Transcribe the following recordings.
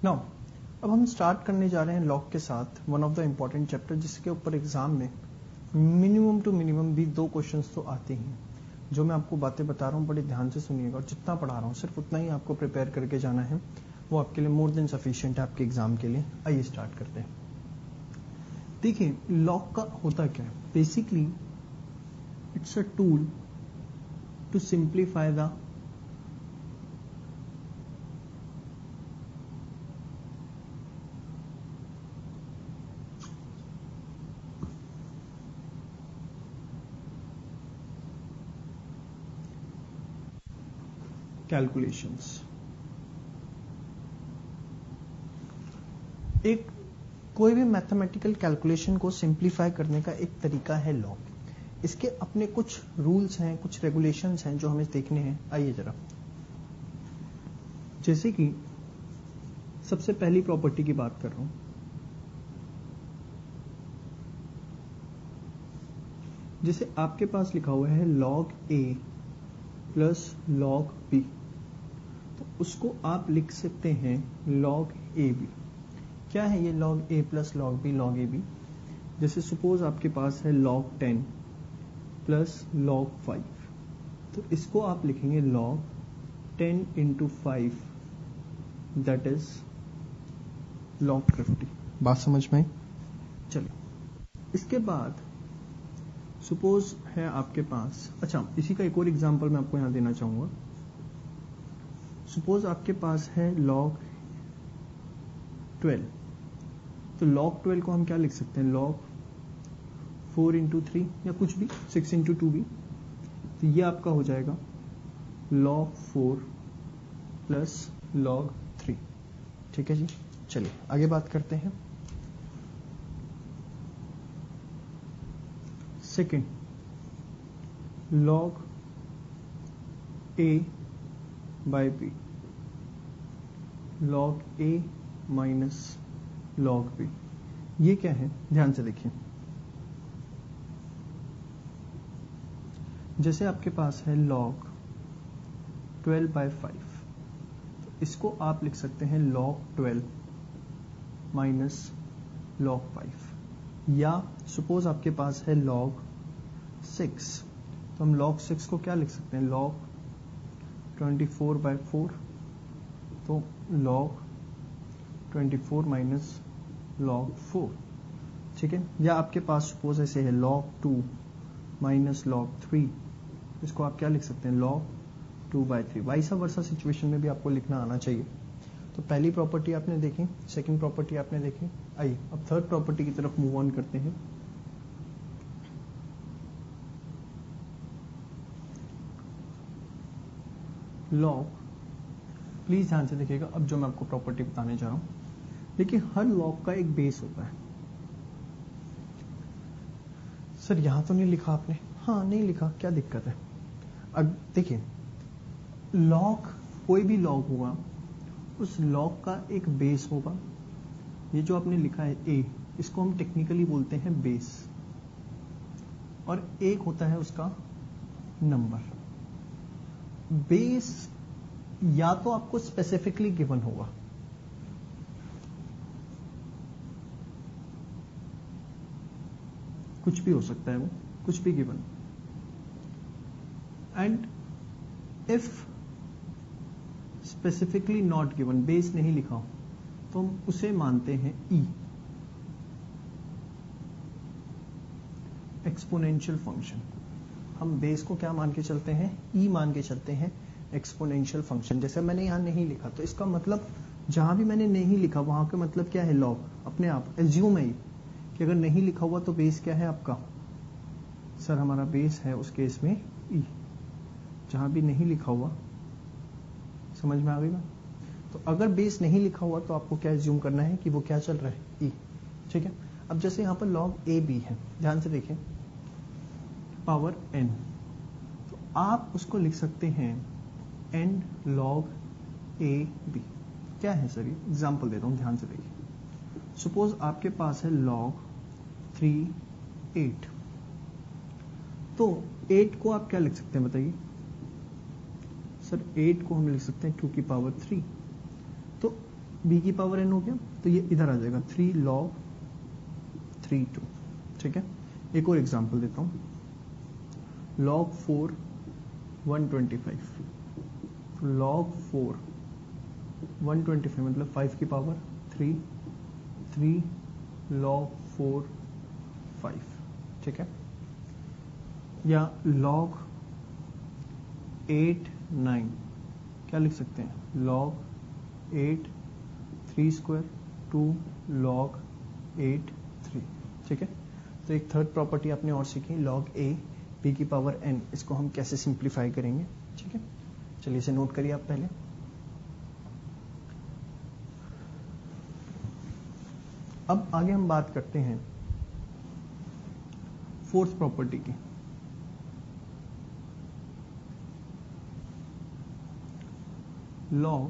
Now अब हम start करने जा रहे हैं लॉग के साथ one of the important chapter, जिसके ऊपर एग्जाम में मिनिमम टू मिनिमम भी 2 क्वेश्चंस तो आते हैं। जो मैं आपको बातें बता रहा हूँ बड़े ध्यान से सुनिएगा, और जितना पढ़ा रहा हूँ सिर्फ उतना ही आपको प्रिपेयर करके जाना है, वो आपके लिए मोर देन सफिशिएंट है आपके एग्जाम के लिए। आइए स्टार्ट करते हैं। देखिए लॉग का होता क्या है, basically it's a tool to simplify the calculations. एक कोई भी मैथमेटिकल कैलकुलेशन को सिंप्लीफाई करने का एक तरीका है लॉग। इसके अपने कुछ रूल्स हैं, कुछ रेगुलेशंस हैं जो हमें देखने हैं। आइए जरा, जैसे कि सबसे पहली प्रॉपर्टी की बात कर रहा हूं, जैसे आपके पास लिखा हुआ है log a plus log b, तो उसको आप लिख सकते हैं log ab। क्या है ये log a plus log b, log ab? जैसे सपोज आपके पास है log 10 प्लस log 5, तो इसको आप लिखेंगे log 10 into 5, that is log 50। बात समझ में आई? चलिए, इसके बाद सपोज है आपके पास, अच्छा इसी का एक और एग्जांपल मैं आपको यहां देना चाहूंगा। सपोज आपके पास है log 12, तो log 12 को हम क्या लिख सकते हैं, log 4 इंटू 3 या कुछ भी 6 इंटू 2 भी, तो ये आपका हो जाएगा log 4 प्लस log 3। ठीक है जी, चलिए आगे बात करते हैं। Second, log a by b, log a minus log b, ये क्या है ध्यान से देखिए। जैसे आपके पास है log 12 बाय 5, तो इसको आप लिख सकते हैं log 12 माइनस log 5, या सपोज आपके पास है log 6, तो हम log 6 को क्या लिख सकते हैं, log 24 बाय 4, तो log 24 माइनस log 4। ठीक है, या आपके पास सपोज ऐसे है log 2 माइनस log 3, इसको आप क्या लिख सकते हैं, log 2 बाय 3। वाइसा वर्सा सिचुएशन में भी आपको लिखना आना चाहिए। तो पहली प्रॉपर्टी आपने देखी, सेकंड प्रॉपर्टी आपने देखी। आइए अब थर्ड प्रॉपर्टी की तरफ मूव ऑन करते हैं। लॉग, प्लीज ध्यान से देखिएगा अब जो मैं आपको प्रॉपर्टी बताने जा रहा हूं। देखिए हर लॉग का एक बेस होता है। सर यहां तो नहीं लिखा आपने, हाँ नहीं लिखा, क्या दिक्कत है। अब देखिए लॉग, कोई भी लॉग होगा उस लॉग का एक बेस होगा। ये जो आपने लिखा है a, इसको हम टेक्निकली बोलते हैं बेस, और एक होता है उसका नंबर। बेस या तो आपको स्पेसिफिकली गिवन होगा, कुछ भी हो सकता है वो, कुछ भी given, and if specifically not given, base नहीं लिखा हो, तो हम उसे मानते हैं ई, एक्सपोनेंशियल फंक्शन। हम बेस को क्या मान के चलते हैं, ई मान के चलते हैं, एक्सपोनेंशियल फंक्शन। जैसे मैंने यहां नहीं लिखा, तो इसका मतलब जहां भी मैंने नहीं लिखा वहां का मतलब क्या है, लॉग। अपने आप एज्यूम है कि अगर नहीं लिखा हुआ तो बेस क्या है आपका, सर हमारा बेस है उस केस में ई। जहां भी नहीं लिखा हुआ, समझ में आ गई ना। तो अगर बेस नहीं लिखा हुआ तो आपको क्या एज्यूम करना है कि वो क्या चल रहा है, ई। ठीक है, अब जैसे यहां पर log a b है, ध्यान से देखें, पावर n, तो आप उसको लिख सकते हैं n log a b। क्या है सर, ये एग्जाम्पल दे रहा हूं, ध्यान से देखिए। सपोज आपके पास है log 3 8, तो 8 को आप क्या लिख सकते हैं बताइए सर, 8 को हम लिख सकते हैं 2 की पावर 3। तो b की पावर n हो गया, तो ये इधर आ जाएगा 3 log 3 2। ठीक है, एक और एग्जांपल देता हूं, log 4 125, log 4 125 मतलब 5 की पावर 3 log 4 5। ठीक है, या log 8 9, क्या लिख सकते हैं, log 8 3 स्क्वायर 2 log 8 3। ठीक है, तो एक थर्ड प्रॉपर्टी आपने और सीखी, log a b की पावर n, इसको हम कैसे सिंप्लीफाई करेंगे। ठीक है, चलिए इसे नोट करिए आप पहले। अब आगे हम बात करते हैं फोर्थ प्रॉपर्टी की। log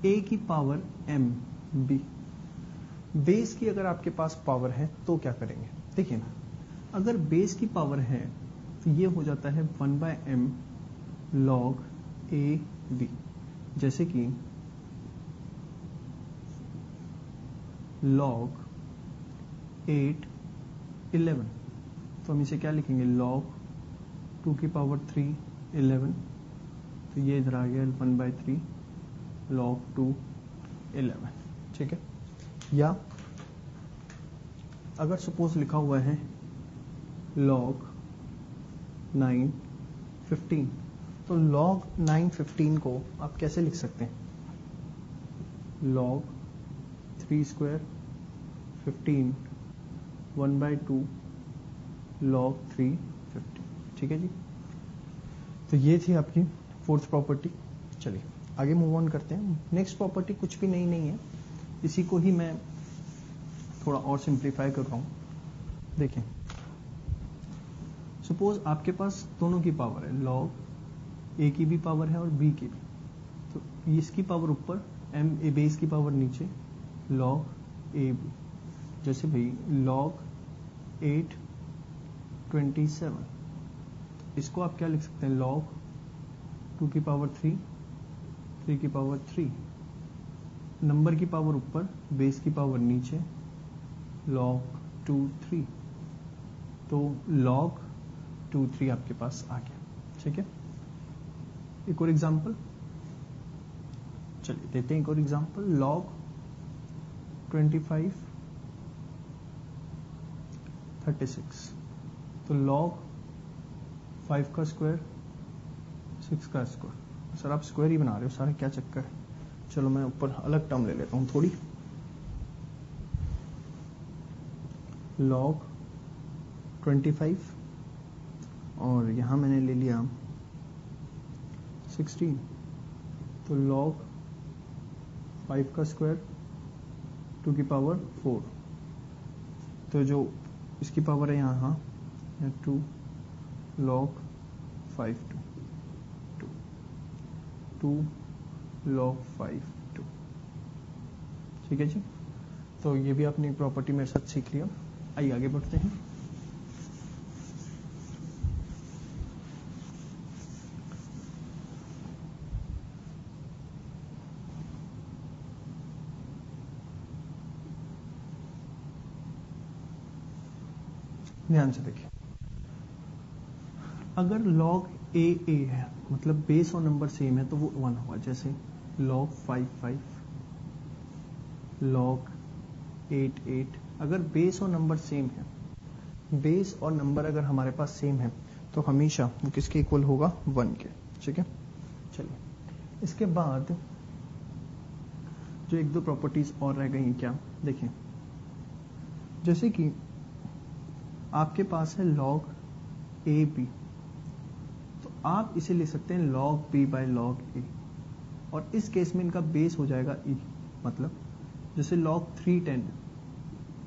a की पावर m b, बेस की अगर आपके पास पावर है तो क्या करेंगे। देखिए ना, अगर बेस की पावर है तो ये हो जाता है 1/m log a b, जैसे कि log 8 11, तो हम इसे क्या लिखेंगे, log 2 की पावर 3 11, तो ये इधर आ गया 1/3 log 2 11। ठीक है, या अगर सपोज लिखा हुआ है log 9 15, तो log 9 15 को आप कैसे लिख सकते हैं, log 3 स्क्वायर 15 1/2 log 3 15। ठीक है जी, तो ये थी आपकी फोर्थ प्रॉपर्टी। चलिए आगे मूव ऑन करते हैं। नेक्स्ट प्रॉपर्टी कुछ भी नई नहीं है, इसी को ही मैं थोड़ा और सिंप्लीफाई कर रहा हूं। देखें, सपोज आपके पास दोनों की पावर है, log a की भी पावर है और b की भी, तो इसकी पावर ऊपर, m a बेस की पावर नीचे, log a b। जैसे भाई log 8 27, इसको आप क्या लिख सकते हैं, log 2 की पावर 3 की पावर 3, नंबर की पावर ऊपर, बेस की पावर नीचे, log 2 3, तो log 2 3 आपके पास आ गया। ठीक है, एक और एग्जांपल, चलिए देते हैं एक और एग्जांपल, log 25 36, तो log 5 का स्क्वायर 6 का स्क्वायर। सर आप स्क्वायर ही बना रहे हो सारे, क्या चक्कर है। चलो मैं ऊपर अलग टर्म ले लेता हूं थोड़ी, log 25 और यहां मैंने ले लिया 16, तो log 5 का स्क्वायर 2 की पावर 4, तो जो इसकी पावर है यहाँ 2 log 5 2 log 5 2। ठीक है जी, तो ये भी आपने प्रॉपर्टी मेरे साथ सीख लिया। आइए आगे बढ़ते हैं। ध्यान से देखिए, अगर log a है मतलब बेस और नंबर सेम है तो वो 1 होगा, जैसे log 5 5, log 8 8। अगर बेस और नंबर सेम है, बेस और नंबर अगर हमारे पास सेम है तो हमेशा वो किसके इक्वल होगा, 1 के। ठीक है, चलिए इसके बाद जो एक दो प्रॉपर्टीज और रह गई क्या, देखिए जैसे कि आपके पास है log a b, तो आप इसे ले सकते हैं log b by log a, और इस केस में इनका बेस हो जाएगा e, मतलब जैसे log 3 10,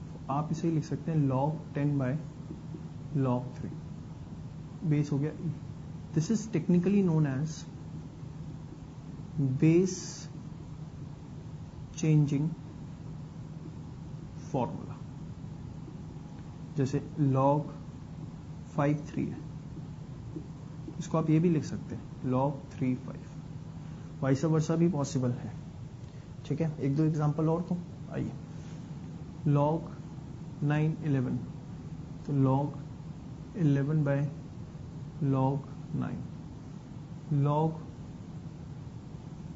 तो आप इसे लिख सकते हैं log 10 by log 3, बेस हो गया e। This is technically known as base changing formula. जैसे log 5 3 है, इसको आप ये भी लिख सकते हैं log 3 5, वाइस वर्सा भी पॉसिबल है। ठीक है, एक दो एग्जांपल और तो आइए। log 9 11, तो log 11 बाय log 9, log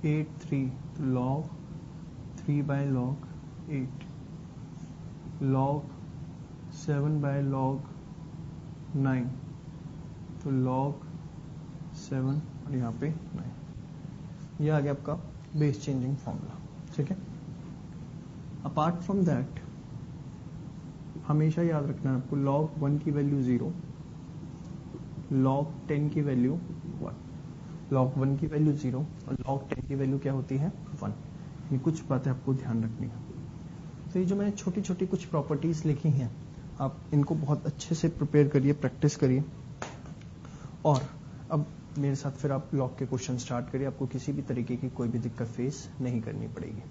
8 3, तो log 3 by log 8, log 7 by log 9, तो log 7 और यहाँ पे 9। ये आ गया आपका बेस चेंजिंग फॉर्मूला, ठीक है। अपार्ट फ्रॉम दैट हमेशा याद रखना है आपको log 1 की वैल्यू 0, log 10 की वैल्यू 1, log 1 की वैल्यू 0 और log 10 की वैल्यू क्या होती है 1। ये कुछ बातें आपको ध्यान रखनी है। तो ये जो मैंने छोटी छोटी कुछ प्रॉपर्टीज लिखी हैं, आप इनको बहुत अच्छे से प्रिपेयर करिए, प्रैक्टिस करिए, और अब मेरे साथ फिर आप लॉग के क्वेश्चन स्टार्ट करिए। आपको किसी भी तरीके की कोई भी दिक्कत फेस नहीं करनी पड़ेगी।